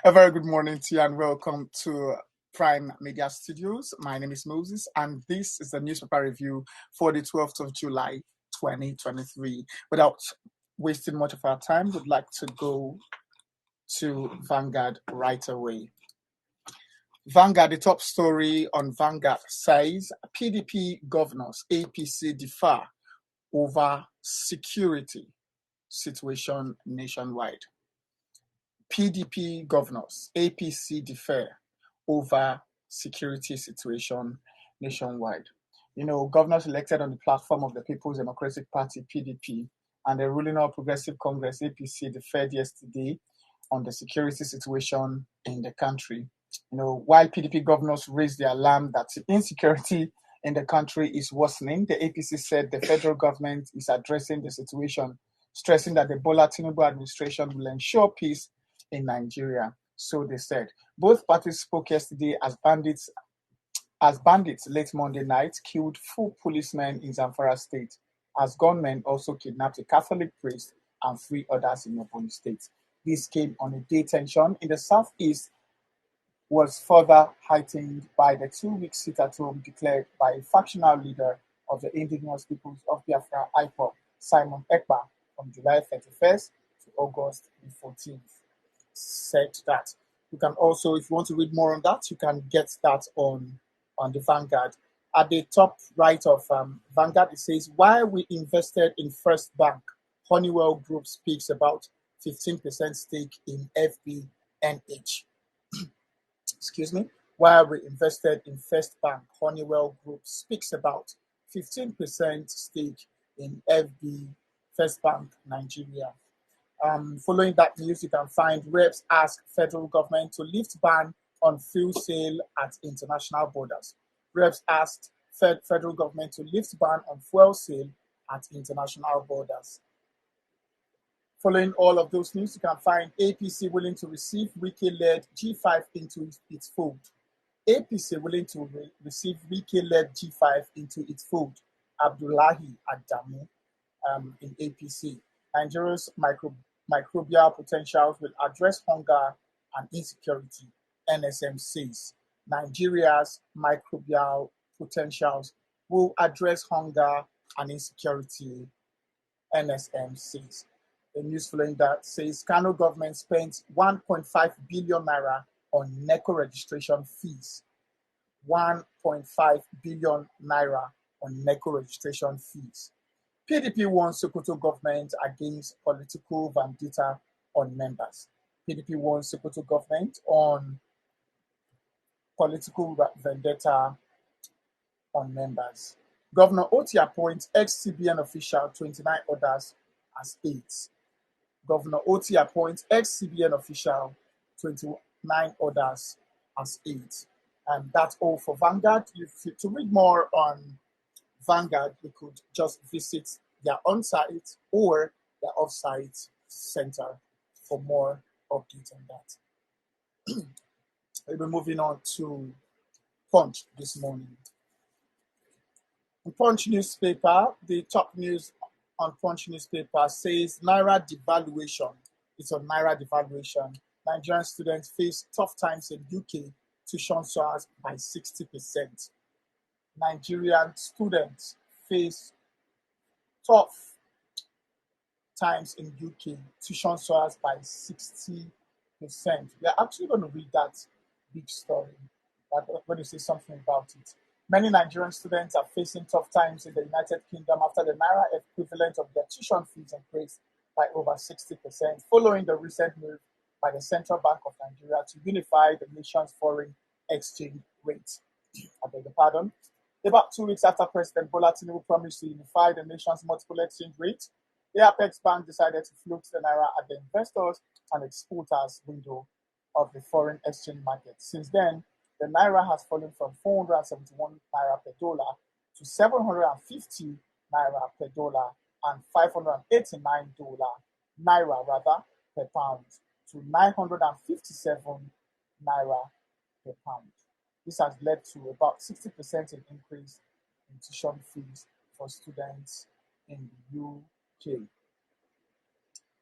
A very good morning to you and welcome to Prime Media Studios. My name is Moses and this is the newspaper review for the 12th of July 2023. Without wasting much of our time, we'd like to go to Vanguard right away. Vanguard, the top story on Vanguard says PDP governors, APC differ over security situation nationwide. PDP governors, APC differ over security situation nationwide. Governors elected on the platform of the People's Democratic Party, PDP, and the ruling All Progressive Congress, APC, differed yesterday on the security situation in the country. While PDP governors raised the alarm that insecurity in the country is worsening, the APC said the federal government is addressing the situation, stressing that the Bola Tinubu administration will ensure peace in Nigeria. So they said. Both parties spoke yesterday as bandits late Monday night killed 4 policemen in Zamfara State, as gunmen also kidnapped a Catholic priest and 3 others in Ogun State. This came on a day tension in the southeast was further heightened by the 2-week sit-at-home declared by a factional leader of the Indigenous Peoples of Biafra, IPOB, Simon Ekpa, from July 31st to August the 14th. Said that. You can also, if you want to read more on that, you can get that on the Vanguard. At the top right of Vanguard, it says, why we invested in First Bank. Honeywell Group speaks about 15% stake in FBNH. Excuse me. Why we invested in First Bank. Honeywell Group speaks about 15% stake in FB First Bank Nigeria. Following that news, you can find reps ask federal government to lift ban on fuel sale at international borders. Reps asked federal government to lift ban on fuel sale at international borders. Following all of those news, you can find APC willing to receive Wike-led G5 into its fold. APC willing to receive Wike-led G5 into its fold. Abdullahi Adamu in APC. Nigeria's microbial potentials will address hunger and insecurity, NSM says. Nigeria's microbial potentials will address hunger and insecurity, NSM says. The news following that says Kano government spent 1.5 billion naira on NECO registration fees. 1.5 billion naira on NECO registration fees. PDP wants Sokoto government against political vendetta on members. PDP wants Sokoto government on political vendetta on members. Governor Oti appoints ex-CBN official, 29 others as aides. Governor Oti appoints ex-CBN official, 29 others as aides. And that's all for Vanguard. To read more on Vanguard, you could just visit their on-site or their off-site center for more updates on that. We'll be moving on to Punch this morning. In Punch newspaper, the top news on Punch newspaper says Naira devaluation. It's on Naira devaluation. Nigerian students face tough times in UK, tuition soars by 60%. Nigerian students face tough times in UK, tuition soars by 60%. We are actually going to read that big story. I'm going to say something about it. Many Nigerian students are facing tough times in the United Kingdom after the Naira equivalent of their tuition fees increased by over 60%, following the recent move by the Central Bank of Nigeria to unify the nation's foreign exchange rate. I beg your pardon. About 2 weeks after President Bola Tinubu promised to unify the nation's multiple exchange rates, the Apex Bank decided to float the Naira at the investors and exporters window of the foreign exchange market. Since then, the Naira has fallen from 471 Naira per dollar to 750 Naira per dollar and 589 Naira per pound to 957 Naira per pound. This has led to about 60% in increase in tuition fees for students in the UK.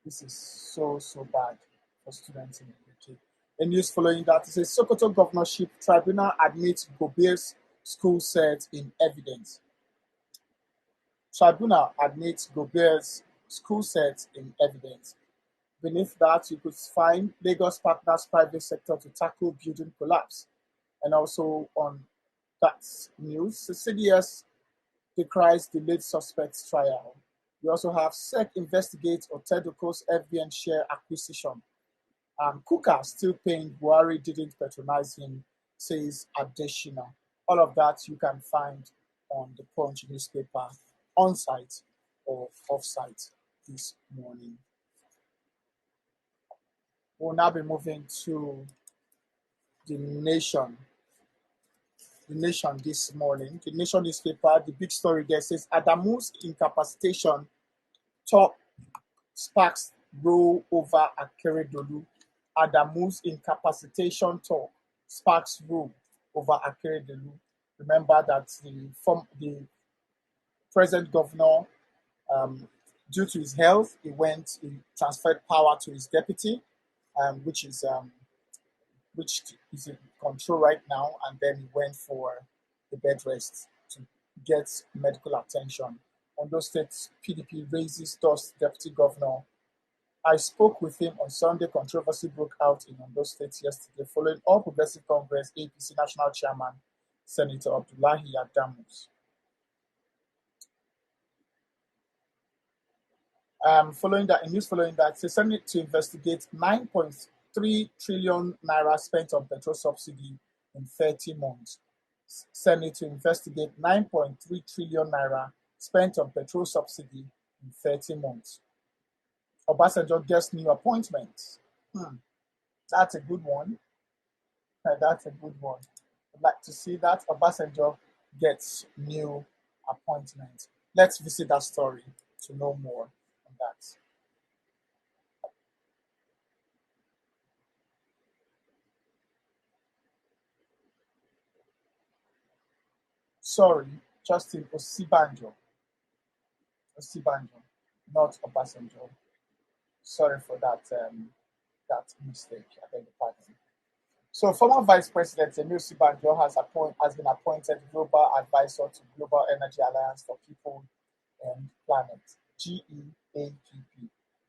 This is so bad for students in the UK. A news following that, it says Sokoto Governorship Tribunal admits Gobir's school set in evidence. Tribunal admits Gobir's school set in evidence. Beneath that, you could find Lagos partners private sector to tackle building collapse. And also on that news, the CDS decries delayed suspects trial. We also have SEC investigates Otedoko's FBN share acquisition. Kuka still paying Buhari didn't patronize him, says Adeshina. All of that you can find on the Punch newspaper on site or off site this morning. We'll now be moving to the Nation. The Nation this morning. The Nation newspaper, the big story there says Adamu's incapacitation top sparks roll over Akeredolu. Adamu's incapacitation talk sparks roll over Akeredolu. Remember that the present governor, due to his health, he transferred power to his deputy, which is in control right now, and then he went for the bed rest to get medical attention. Ondo State PDP raises dust deputy governor. I spoke with him on Sunday. Controversy broke out in Ondo State yesterday following All Progressive Congress APC National Chairman Senator Abdullahi Adamus. Following that, the Senate to investigate 9.3 trillion naira spent on petrol subsidy in 30 months. Senate to investigate 9.3 trillion naira spent on petrol subsidy in 30 months. Obasanjo gets new appointments. That's a good one. That's a good one. I'd like to see that Obasanjo gets new appointments. Let's visit that story to know more on that. Sorry, Justin Osibanjo, not Obasanjo. Sorry for that mistake. I beg your pardon. So, former Vice President Emil Osibanjo has been appointed Global Advisor to Global Energy Alliance for People and Planet (GEAPP).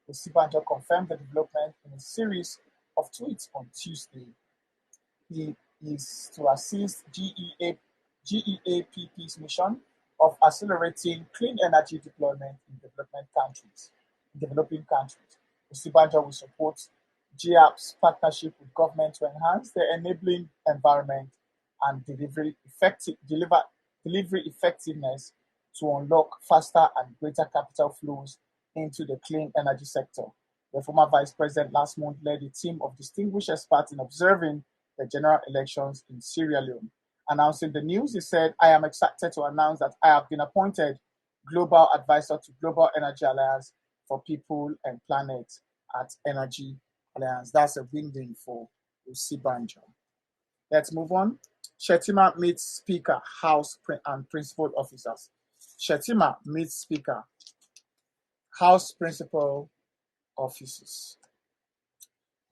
Osibanjo confirmed the development in a series of tweets on Tuesday. He is to assist GEAPP's mission of accelerating clean energy deployment in developing countries. Osibanjo will support GEAPP's partnership with government to enhance the enabling environment and delivery effectiveness to unlock faster and greater capital flows into the clean energy sector. The former vice president last month led a team of distinguished experts in observing the general elections in Sierra Leone. Announcing the news, he said, I am excited to announce that I have been appointed Global Advisor to Global Energy Alliance for People and Planet at Energy Alliance. That's a win-win for Osibanjo. Let's move on. Shettima meets Speaker, House and Principal Officers. Shettima meets Speaker, House Principal Officers.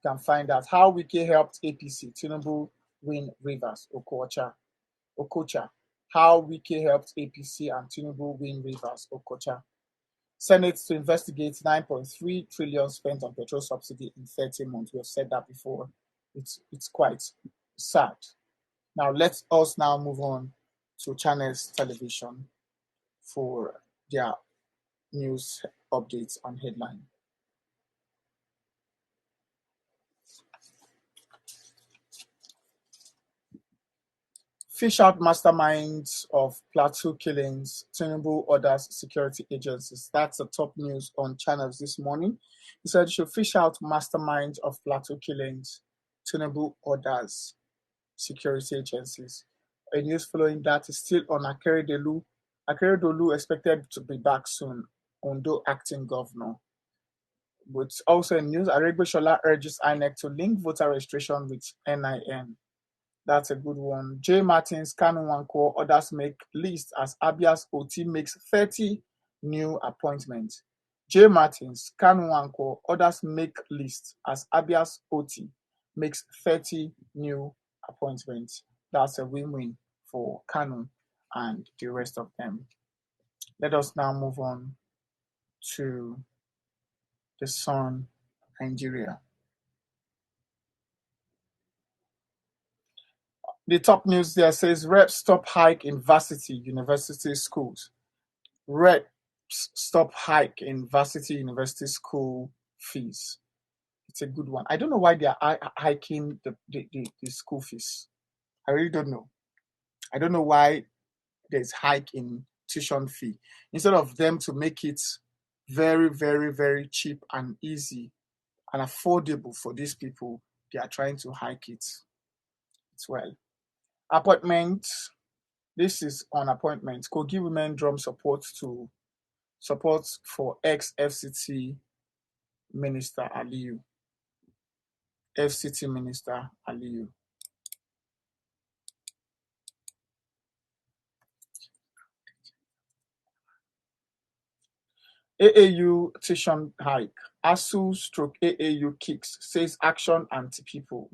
You can find out how Wike helped APC, Tinubu win Rivers, Okocha. How Wike helped APC and Tinubu win Rivers, Okocha. Senate to investigate 9.3 trillion spent on petrol subsidy in 30 months. We have said that before. It's quite sad. Now let us now move on to Channels Television for their news updates and headline. Fish out masterminds of Plateau killings, Tinubu orders security agencies. That's the top news on Channels this morning. He said should fish out masterminds of Plateau killings, Tinubu orders security agencies. A news following that is still on Akeredolu. Akeredolu expected to be back soon, Ondo acting governor. But also in news, Aregbesola urges INEC to link voter registration with NIN. That's a good one. J. Martins, Kanu Nwankwo, others make list as Abia's OT makes 30 new appointments. J. Martins, Kanu Nwankwo, others make list as Abia's OT makes 30 new appointments. That's a win-win for Kanu and the rest of them. Let us now move on to the Sun, Nigeria. The top news there says reps stop hike in university schools. Reps stop hike in university school fees. It's a good one. I don't know why they are hiking the school fees. I really don't know. I don't know why there's hike in tuition fee. Instead of them to make it very, very, very cheap and easy and affordable for these people, they are trying to hike it as well. Appointment. This is on appointment. Kogi women drum support for ex-FCT Minister Aliyu. FCT Minister Aliyu. AAU tuition hike. ASU stroke AAU kicks says action anti-people.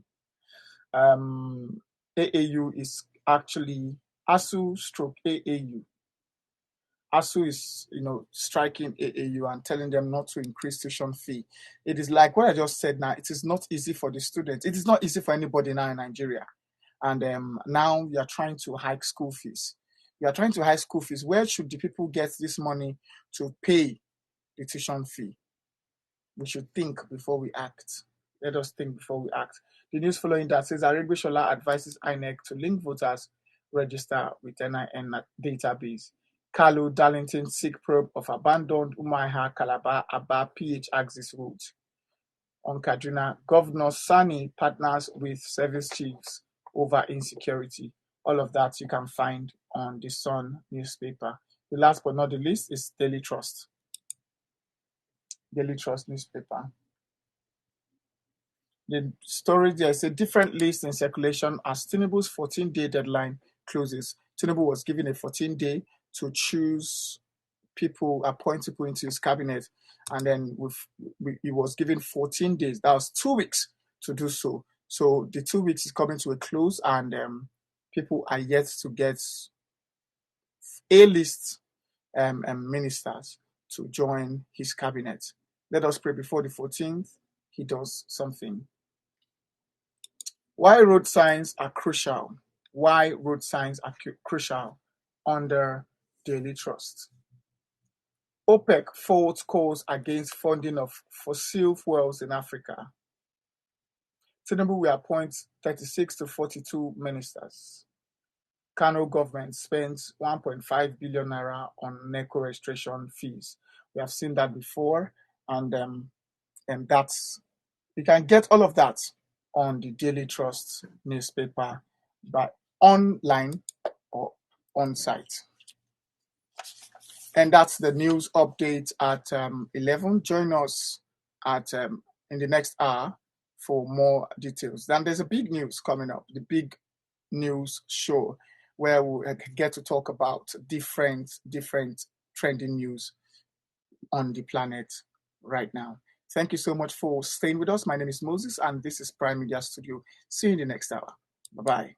AAU is actually ASU stroke AAU. ASU is, striking AAU and telling them not to increase tuition fee. It is like what I just said now. It is not easy for the students. It is not easy for anybody now in Nigeria. And now you are trying to hike school fees. You are trying to hike school fees. Where should the people get this money to pay the tuition fee? We should think before we act. Let us think before we act. The news following that says Aregbesola advises INEC to link voters register with NIN database. Kalu Darlington seek probe of abandoned Umuahia Calabar Aba PH axis route. On Kaduna, Governor Sani partners with service chiefs over insecurity. All of that you can find on the Sun newspaper. The last but not the least is Daily Trust. Daily Trust newspaper. The story there is a different list in circulation as Tinubu's 14-day deadline closes. Tinubu was given a 14-day to choose people, appoint people into his cabinet, and then he was given 14 days. That was 2 weeks to do so. So the 2 weeks is coming to a close, and people are yet to get A-list ministers to join his cabinet. Let us pray before the 14th he does something. Why road signs are crucial. Why road signs are crucial under Daily Trust. OPEC faults calls against funding of fossil fuels in Africa. Tinubu will appoint 36 to 42 ministers. Kano government spends 1.5 billion naira on NECO registration fees. We have seen that before, and that's, you can get all of that on the Daily Trust newspaper, by online or on site. And that's the news update at 11. Join us at in the next hour for more details. Then there's a big news coming up, the big news show, where we get to talk about different trending news on the planet right now. Thank you so much for staying with us. My name is Moses, and this is Prime Media Studio. See you in the next hour. Bye-bye.